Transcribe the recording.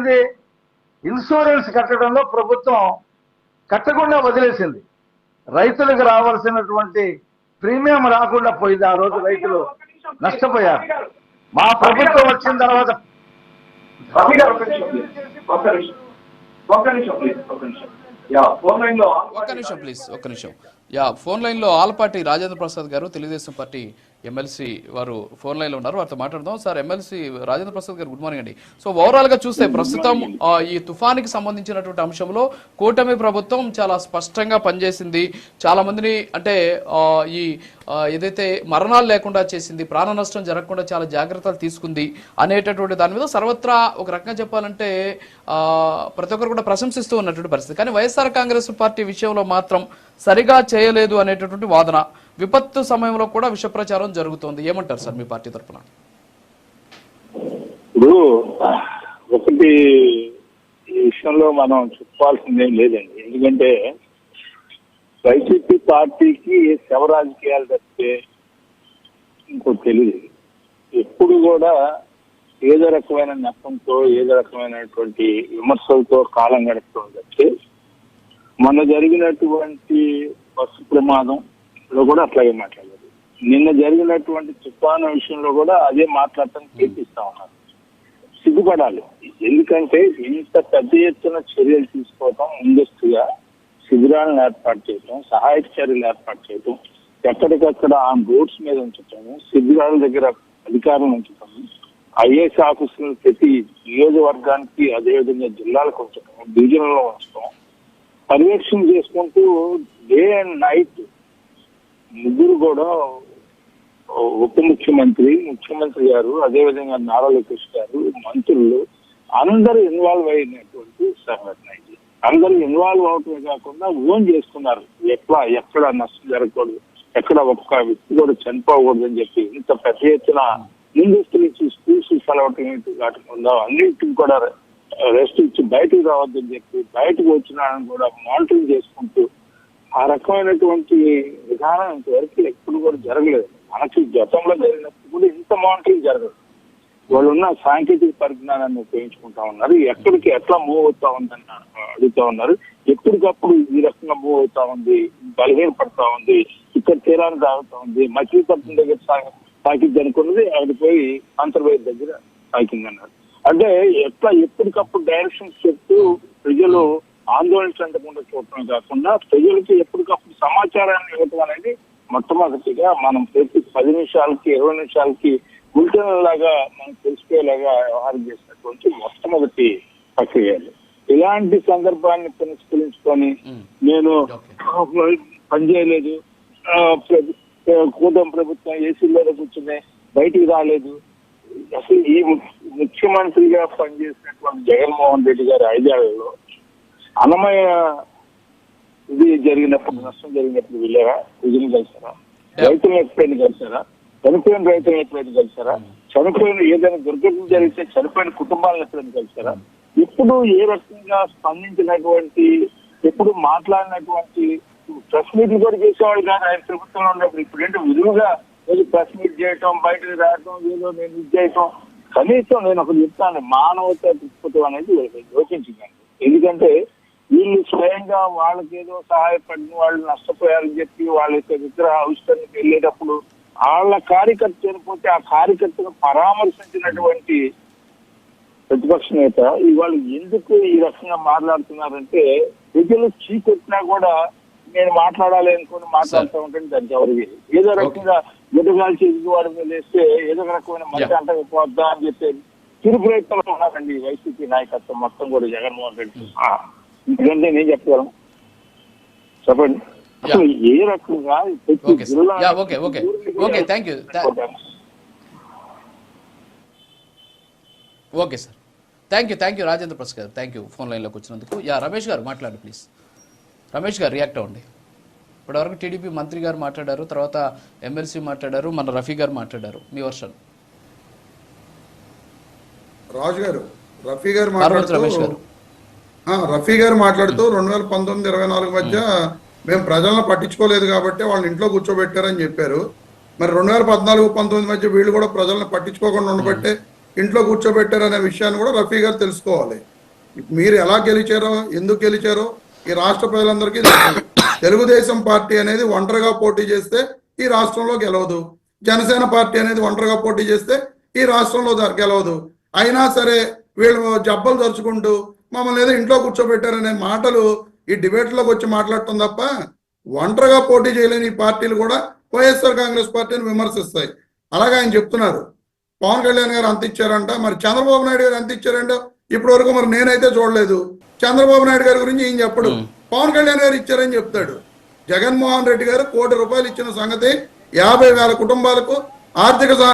ఏమైంది, ఇన్సూరెన్స్ కట్టడంలో ప్రభుత్వం కట్టకుండా వదిలేసింది. రైతులకు రావాల్సినటువంటి ప్రీమియం రాకుండా పోయింది. ఆ రోజు రైతులు నష్టపోయారు. మా ప్రభుత్వం వచ్చిన తర్వాత ఒక్క నిమిషం ఫోన్ లైన్ లో ఆలపాటి రాజేంద్ర ప్రసాద్ గారు, తెలుగుదేశం పార్టీ ఎమ్మెల్సీ వారు ఫోన్ లైన్ లో ఉన్నారు. వారితో మాట్లాడదాం. సార్, ఎమ్మెల్సీ రాజేంద్ర ప్రసాద్ గారు, గుడ్ మార్నింగ్ అండి. సో ఓవరాల్ గా చూస్తే ప్రస్తుతం ఈ తుఫానికి సంబంధించినటువంటి అంశంలో కూటమి ప్రభుత్వం చాలా స్పష్టంగా పనిచేసింది. చాలా మందిని అంటే ఈ ఏదైతే మరణాలు లేకుండా చేసింది, ప్రాణ నష్టం జరగకుండా చాలా జాగ్రత్తలు తీసుకుంది అనేటటువంటి దాని మీద సర్వత్రా ఒక రకంగా చెప్పాలంటే ప్రతి ఒక్కరు కూడా ప్రశంసిస్తూ ఉన్నటువంటి పరిస్థితి. కానీ వైఎస్ఆర్ కాంగ్రెస్ పార్టీ విషయంలో మాత్రం సరిగా చేయలేదు అనేటటువంటి వాదన, విపత్తు సమయంలో కూడా విష ప్రచారం జరుగుతోంది. ఏమంటారు సార్ మీ పార్టీ తరఫున? ఇప్పుడు ఒకటి ఈ విషయంలో మనం చెప్పాల్సిందేం లేదండి. ఎందుకంటే వైసీపీ పార్టీకి శవ రాజకీయాలు తప్పితే ఇంకోటి తెలియదు. ఎప్పుడు కూడా ఏదో రకమైన నష్టంతో, ఏదో రకమైనటువంటి విమర్శలతో కాలం గడుపుతుంది. మొన్న జరిగినటువంటి బస్సు ప్రమాదంలో కూడా అట్లాగే మాట్లాడారు. నిన్న జరిగినటువంటి తుఫాను విషయంలో కూడా అదే మాట్లాడటం చేపిస్తా ఉన్నారు. సిగ్గుపడాలి. ఎందుకంటే ఇంత పెద్ద ఎత్తున చర్యలు తీసుకోవటం, ముందస్తుగా శిబిరాలను ఏర్పాటు చేయటం, సహాయక చర్యలు ఏర్పాటు చేయటం, ఎక్కడికక్కడ ఆ రోడ్స్ మీద ఉంచటం, శిబిరాల దగ్గర అధికారులు ఉంచటం, ఐఏఎస్ ఆఫీసులను ప్రతి నియోజకవర్గానికి అదేవిధంగా జిల్లాలకు ఉంచటం, డివిజన్లో ఉంచటం, పర్యవేక్షణ చేసుకుంటూ డే అండ్ నైట్ ముగ్గురు కూడా ఉప ముఖ్యమంత్రి, ముఖ్యమంత్రి గారు, అదేవిధంగా నారా లోకేష్ గారు, మంత్రులు అందరూ ఇన్వాల్వ్ అయినటువంటి సంఘటన ఇది. అందరూ ఇన్వాల్వ్ అవటమే కాకుండా ఓన్ చేసుకున్నారు. ఎక్కడ నష్టం జరగకూడదు, ఎక్కడ ఒక్క వ్యక్తి కూడా చనిపోకూడదు అని చెప్పి ఇంత పెద్ద ఎత్తున ముందస్తు నుంచి స్కూల్స్ సెలవటం కాకుండా అన్నింటికి కూడా రెస్ట్ ఇచ్చి బయటకు రావద్దని చెప్పి బయటకు వచ్చిన కూడా మానిటరింగ్ చేసుకుంటూ ఆ రకమైనటువంటి విధానం ఇంతవరకు ఎప్పుడు కూడా జరగలేదు. మనకి గతంలో జరిగినప్పుడు కూడా ఇంత మానిటరింగ్ జరగదు. వాళ్ళు ఉన్న సాంకేతిక పరిజ్ఞానాన్ని ఉపయోగించుకుంటా ఉన్నారు. ఎక్కడికి ఎట్లా మూవ్ అవుతా ఉందని అడుగుతా ఉన్నారు. ఎప్పటికప్పుడు ఈ రకంగా మూవ్ అవుతా ఉంది, బలహీనపడతా ఉంది, ఇక్కడ తీరాన్ని తాగుతా ఉంది, మచిలీపట్నం దగ్గర తాకిద్ది అనుకున్నది అక్కడ పోయి అంతర్వేది దగ్గర తాకింది అన్నారు. అంటే ఎట్లా ఎప్పటికప్పుడు డైరెక్షన్స్ చెప్తూ ప్రజలు ఆందోళన చెందకుండా చూడటమే కాకుండా ప్రజలకి ఎప్పటికప్పుడు సమాచారాన్ని ఇవ్వటం అనేది మొట్టమొదటిగా మనం ప్రతి 10 నిమిషాలకి 20 నిమిషాలకి బులెటిన్ లాగా మనకు తెలిసిపోయేలాగా వ్యవహారం చేసినటువంటి మొట్టమొదటి ప్రక్రియ. ఇలాంటి సందర్భాన్ని పునస్కరించుకొని నేను పనిచేయలేదు, కూటమి ప్రభుత్వం ఏసీలో కూర్చుని బయటికి రాలేదు, అసలు ఈ ముఖ్యమంత్రిగా పనిచేసినటువంటి జగన్మోహన్ రెడ్డి గారి 5 ఏళ్లలో అన్నమయ్య ఇది జరిగినప్పుడు, నష్టం జరిగినప్పుడు వెళ్ళారా? ప్రజలు కలిసారా? రైతులను ఎప్పుడైనా కలిసారా? చనిపోయిన రైతులను ఎప్పుడైనా కలిసారా? చనిపోయిన ఏదైనా దుర్ఘటన జరిగితే చనిపోయిన కుటుంబాలను ఎప్పుడైనా కలిసారా? ఇప్పుడు ఏ రకంగా స్పందించినటువంటి, ఎప్పుడు మాట్లాడినటువంటి ప్రెస్ మీట్లు కూడా చేసేవాళ్ళు కాదు ఆయన ప్రభుత్వంలో ఉన్నప్పుడు. ఇప్పుడు ఏంటో విలువగా ఏదో ప్రెస్ మీట్ చేయటం, బయటకు రావటం, ఏదో నేను ఇది చేయటం. కనీసం నేను ఒకటి చెప్తాను, మానవతా దృక్పథం అనేది యోచించిందండి. ఎందుకంటే వీళ్ళు స్వయంగా వాళ్ళకేదో సహాయపడిన వాళ్ళు నష్టపోయారని చెప్పి వాళ్ళ యొక్క విగ్రహ ఆవిష్కరణకు వెళ్ళేటప్పుడు వాళ్ళ కార్యకర్త చనిపోతే ఆ కార్యకర్తను పరామర్శించినటువంటి ప్రతిపక్ష నేత ఇవాళ ఎందుకు ఈ రకంగా మాట్లాడుతున్నారంటే, ప్రజలు చీకొట్టినా కూడా నేను మాట్లాడాలి అనుకుని మాట్లాడుతూ ఉంటాను. దానికి ఎవరికి ఏదో రకంగా గుడ్డగాలు చేసి వాడి మీద వేస్తే ఏదో రకమైన మంచి అంటకపోద్దా అని చెప్పి తిరు ప్రయత్నంలో ఉన్నారండి వైసీపీ నాయకత్వం మొత్తం కూడా, జగన్మోహన్ రెడ్డి. ఎందుకంటే నేను చెప్పగలను, చెప్పండి అసలు ఏ రకంగా okay sir, thank you Rajendra Prasad గారు, థ్యాంక్ యూ ఫోన్ లైన్లోకి వచ్చినందుకు. రమేష్ గారు మాట్లాడు ప్లీజ్. రమేష్ గారు రియాక్ట్ అవ్వండి. ఇప్పటివరకు టీడీపీ మంత్రి గారు మాట్లాడారు, తర్వాత ఎమ్మెల్సీ మాట్లాడారు, మన రఫీ గారు మాట్లాడారు. మీ వర్షన్. రాజు గారు, రఫీ గారు మాట్లాడుతూ 2019-24 మధ్య మేము ప్రజలను పట్టించుకోలేదు కాబట్టి వాళ్ళని ఇంట్లో కూర్చోబెట్టారని చెప్పారు. మరి 2014-19 మధ్య వీళ్ళు కూడా ప్రజలను పట్టించుకోకుండా ఉండబట్టే ఇంట్లో కూర్చోబెట్టారనే విషయాన్ని కూడా రఫీ గారు తెలుసుకోవాలి. మీరు ఎలా గెలిచారో, ఎందుకు గెలిచారో ఈ రాష్ట్ర ప్రజలందరికీ తెలుసు. తెలుగుదేశం పార్టీ అనేది ఒంటరిగా పోటీ చేస్తే ఈ రాష్ట్రంలో గెలవదు. జనసేన పార్టీ అనేది ఒంటరిగా పోటీ చేస్తే ఈ రాష్ట్రంలో గెలవదు. అయినా సరే వీళ్ళు జబ్బలు తరుచుకుంటూ మమ్మల్ని ఏదో ఇంట్లో కూర్చోబెట్టారనే మాటలు ఈ డిబేట్లోకి వచ్చి మాట్లాడటం తప్ప, ఒంటరిగా పోటీ చేయలేని ఈ పార్టీలు కూడా వైఎస్ఆర్ కాంగ్రెస్ పార్టీని విమర్శిస్తాయి. అలాగే ఆయన చెప్తున్నారు పవన్ కళ్యాణ్ గారు అంత ఇచ్చారంట, మరి చంద్రబాబు నాయుడు గారు ఎంత ఇచ్చారంట ఇప్పటి వరకు మరి నేనైతే చూడలేదు. చంద్రబాబు నాయుడు గారి గురించి ఏం చెప్పడు, పవన్ కళ్యాణ్ గారు ఇచ్చారని చెప్తాడు. జగన్మోహన్ రెడ్డి గారు ₹1 కోటి ఇచ్చిన సంగతి 50,000 కుటుంబాలకు ఆర్థిక